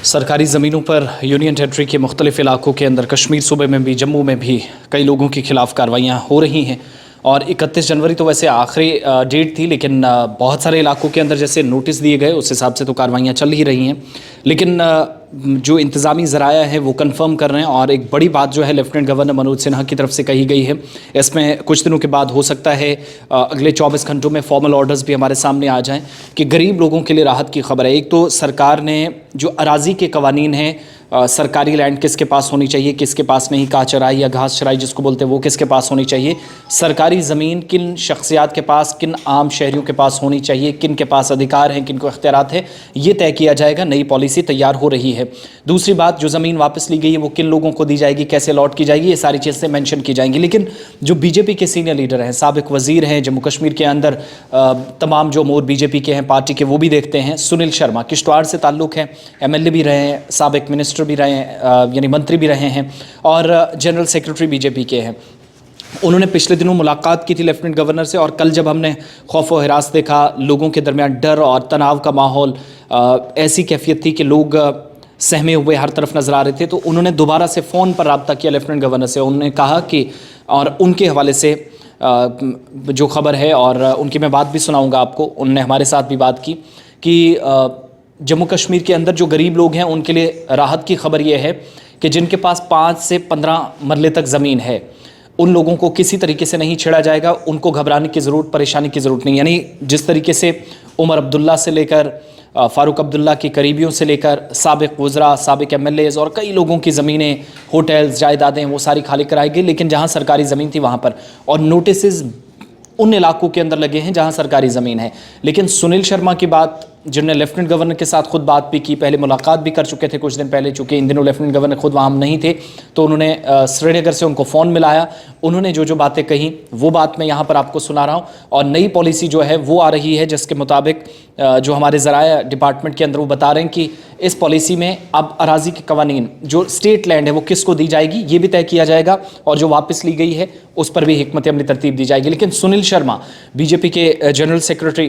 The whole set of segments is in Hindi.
सरकारी ज़मीनों पर यूनियन टेरिटरी के मुख्तलिफ़ इलाकों के अंदर कश्मीर सूबे में भी, जम्मू में भी कई लोगों के खिलाफ़ कार्रवाइयाँ हो रही हैं। और 31 जनवरी तो वैसे आखिरी डेट थी, लेकिन बहुत सारे इलाकों के अंदर जैसे नोटिस दिए गए उस हिसाब से तो कार्रवाइयाँ चल ही रही हैं। लेकिन जो इंतज़ामी ज़राया है वो कंफर्म कर रहे हैं। और एक बड़ी बात जो है लेफ्टिनेंट गवर्नर मनोज सिन्हा की तरफ से कही गई है, इसमें कुछ दिनों के बाद हो सकता है अगले 24 घंटों में फॉर्मल ऑर्डर्स भी हमारे सामने आ जाएं कि गरीब लोगों के लिए राहत की खबर है। एक तो सरकार ने जो अराजी के कवानीन हैं, सरकारी लैंड किसके पास होनी चाहिए, किसके पास नहीं, का चराई या घास चराई जिसको बोलते हैं वो किसके पास होनी चाहिए, सरकारी ज़मीन किन शख्सियात के पास, किन आम शहरियों के पास होनी चाहिए, किन के पास अधिकार हैं, किन को इख्तियारात है, ये तय किया जाएगा। नई पॉलिसी तैयार हो रही है। दूसरी बात, जो ज़मीन वापस ली गई है वो किन लोगों को दी जाएगी, कैसे लॉट की जाएगी, ये सारी चीज़ें मेंशन की जाएंगी। लेकिन जो बीजेपी के सीनियर लीडर हैं, साबिक वज़ीर हैं जम्मू कश्मीर के अंदर, तमाम जो अमूर बीजेपी के हैं पार्टी के, वो भी देखते हैं। सुनील शर्मा किश्तवाड़ से ताल्लुक़ है, MLA भी रहे हैं, साबिक मिनिस्टर भी रहे हैं, यानी मंत्री भी रहे हैं, और जनरल सेक्रेटरी बीजेपी के हैं। उन्होंने पिछले दिनों मुलाकात की थी लेफ्टिनेंट गवर्नर से, और कल जब हमने खौफ व हिरास देखा, लोगों के दरमियान डर और तनाव का माहौल, ऐसी कैफियत थी कि लोग सहमे हुए हर तरफ नज़र आ रहे थे, तो उन्होंने दोबारा से फ़ोन पर रब्ता किया लेफ्टिनेंट गवर्नर से। उन्होंने कहा कि, और उनके हवाले से जो खबर है, और उनकी मैं बात भी सुनाऊंगा आपको, उन्होंने हमारे साथ भी बात की कि जम्मू कश्मीर के अंदर जो गरीब लोग हैं उनके लिए राहत की खबर यह है कि जिनके पास 5 से 15 मरले तक ज़मीन है, उन लोगों को किसी तरीके से नहीं छेड़ा जाएगा। उनको घबराने की ज़रूरत, परेशानी की ज़रूरत नहीं। यानी जिस तरीके से उमर अब्दुल्ला से लेकर फ़ारूक अब्दुल्ला के करीबियों से लेकर साबिक वज़रा, साबिक MLAs और कई लोगों की ज़मीनें, होटल्स, जायदादें, वो सारी खाली कराई गई, लेकिन जहां सरकारी ज़मीन थी वहां पर, और नोटिस उन इलाकों के अंदर लगे हैं जहां सरकारी ज़मीन है। लेकिन सुनील शर्मा की बात, जिन्होंने लेफ्टिनेंट गवर्नर के साथ खुद बात भी की, पहले मुलाकात भी कर चुके थे कुछ दिन पहले, चूँकि इन दिनों लेफ्टिनेंट गवर्नर खुद वहाँ नहीं थे, तो उन्होंने श्रीनगर से उनको फ़ोन मिलाया। उन्होंने जो जो बातें कही वो बात मैं यहाँ पर आपको सुना रहा हूँ। और नई पॉलिसी जो है वो आ रही है, जिसके मुताबिक जो हमारे ज़राया डिपार्टमेंट के अंदर वो बता रहे हैं कि इस पॉलिसी में अब अराजी के कवानीन, जो स्टेट लैंड है वो किसको दी जाएगी ये भी तय किया जाएगा, और जो वापस ली गई है उस पर भी हिकमत अमली तरतीब दी जाएगी। लेकिन सुनील शर्मा बीजेपी के जनरल सेक्रेटरी,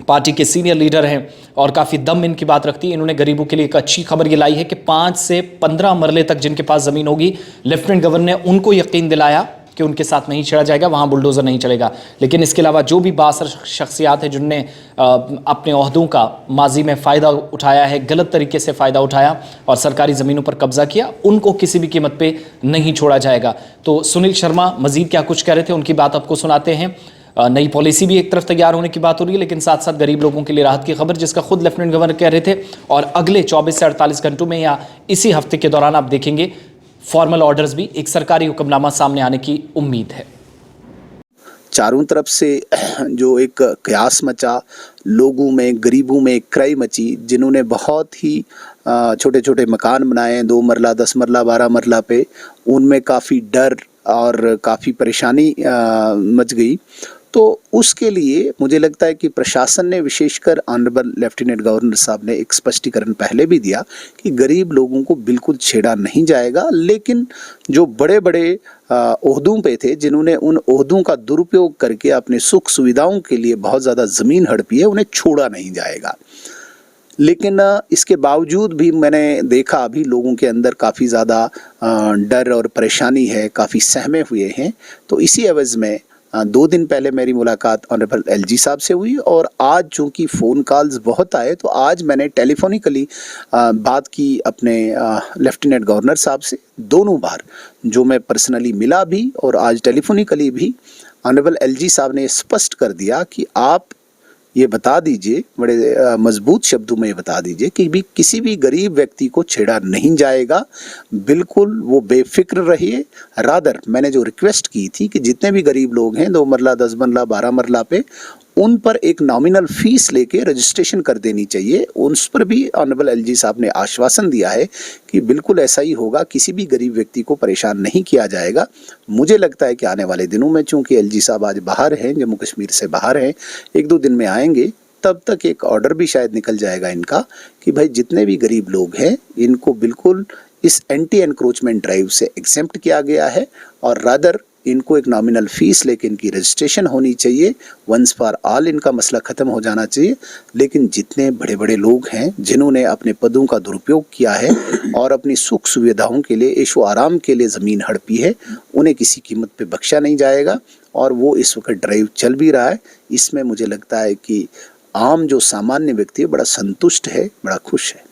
पार्टी के सीनियर लीडर हैं और काफ़ी दम इनकी बात रखती है। इन्होंने गरीबों के लिए एक अच्छी खबर ये लाई है कि 5 से 15 मरले तक जिनके पास ज़मीन होगी, लेफ्टिनेंट गवर्नर ने उनको यकीन दिलाया कि उनके साथ नहीं छेड़ा जाएगा, वहाँ बुलडोज़र नहीं चलेगा। लेकिन इसके अलावा जो भी बासर शख्सियात हैं जिनने अपने ओहदों का माजी में फ़ायदा उठाया है, गलत तरीके से फ़ायदा उठाया और सरकारी ज़मीनों पर कब्ज़ा किया, उनको किसी भी कीमत पे नहीं छोड़ा जाएगा। तो सुनील शर्मा मज़ीद क्या कुछ कह रहे थे, उनकी बात आपको सुनाते हैं। नई पॉलिसी भी एक तरफ तैयार होने की बात हो रही है, लेकिन साथ साथ गरीब लोगों के लिए राहत की खबर, जिसका खुद लेफ्टिनेंट गवर्नर कह रहे थे। और अगले 24 से 48 घंटों में या इसी हफ्ते के दौरान आप देखेंगे फॉर्मल ऑर्डर्स भी, एक सरकारी हुक्मनामा सामने आने की उम्मीद है। चारों तरफ से जो एक कयास मचा, लोगों में, गरीबों में एक क्रय मची, जिन्होंने बहुत ही छोटे छोटे मकान बनाए, 2 मरला, 10 मरला, 12 मरला पे, उनमें काफ़ी डर और काफ़ी परेशानी मच गई। तो उसके लिए मुझे लगता है कि प्रशासन ने, विशेषकर ऑनरेबल लेफ्टिनेंट गवर्नर साहब ने एक स्पष्टीकरण पहले भी दिया कि गरीब लोगों को बिल्कुल छेड़ा नहीं जाएगा, लेकिन जो बड़े बड़े ओहदों पे थे, जिन्होंने उन ओहदों का दुरुपयोग करके अपने सुख सुविधाओं के लिए बहुत ज़्यादा ज़मीन हड़पी है, उन्हें छोड़ा नहीं जाएगा। लेकिन इसके बावजूद भी मैंने देखा अभी लोगों के अंदर काफ़ी ज़्यादा डर और परेशानी है, काफ़ी सहमे हुए हैं। तो इसी एवज़ में 2 दिन पहले मेरी मुलाकात ऑनरेबल LG साहब से हुई, और आज चूँकि फ़ोन कॉल्स बहुत आए तो आज मैंने टेलीफोनिकली बात की अपने लेफ्टिनेंट गवर्नर साहब से। दोनों बार जो मैं पर्सनली मिला भी और आज टेलीफोनिकली भी, ऑनरेबल LG साहब ने स्पष्ट कर दिया कि आप ये बता दीजिए, बड़े मजबूत शब्दों में ये बता दीजिए कि भी किसी भी गरीब व्यक्ति को छेड़ा नहीं जाएगा, बिल्कुल वो बेफिक्र रहिए। रादर मैंने जो रिक्वेस्ट की थी कि जितने भी गरीब लोग हैं, 2 मरला, 10 मरला, 12 मरला पे, उन पर एक नॉमिनल फ़ीस लेके रजिस्ट्रेशन कर देनी चाहिए। उस पर भी ऑनरेबल LG साहब ने आश्वासन दिया है कि बिल्कुल ऐसा ही होगा, किसी भी गरीब व्यक्ति को परेशान नहीं किया जाएगा। मुझे लगता है कि आने वाले दिनों में, चूँकि LG साहब आज बाहर हैं, जम्मू कश्मीर से बाहर हैं, 1-2 दिन में आएंगे, तब तक एक ऑर्डर भी शायद निकल जाएगा इनका कि भाई जितने भी गरीब लोग हैं इनको बिल्कुल इस एंटी एनक्रोचमेंट ड्राइव से एग्जेम्प्ट किया गया है, और रादर इनको एक नॉमिनल फीस लेके इनकी रजिस्ट्रेशन होनी चाहिए, वंस फॉर ऑल इनका मसला ख़त्म हो जाना चाहिए। लेकिन जितने बड़े बड़े लोग हैं जिन्होंने अपने पदों का दुरुपयोग किया है और अपनी सुख सुविधाओं के लिए, ऐशो आराम के लिए ज़मीन हड़पी है, उन्हें किसी कीमत पे बख्शा नहीं जाएगा। और वो इस वक्त ड्राइव चल भी रहा है। इसमें मुझे लगता है कि आम जो सामान्य व्यक्ति है बड़ा संतुष्ट है, बड़ा खुश है।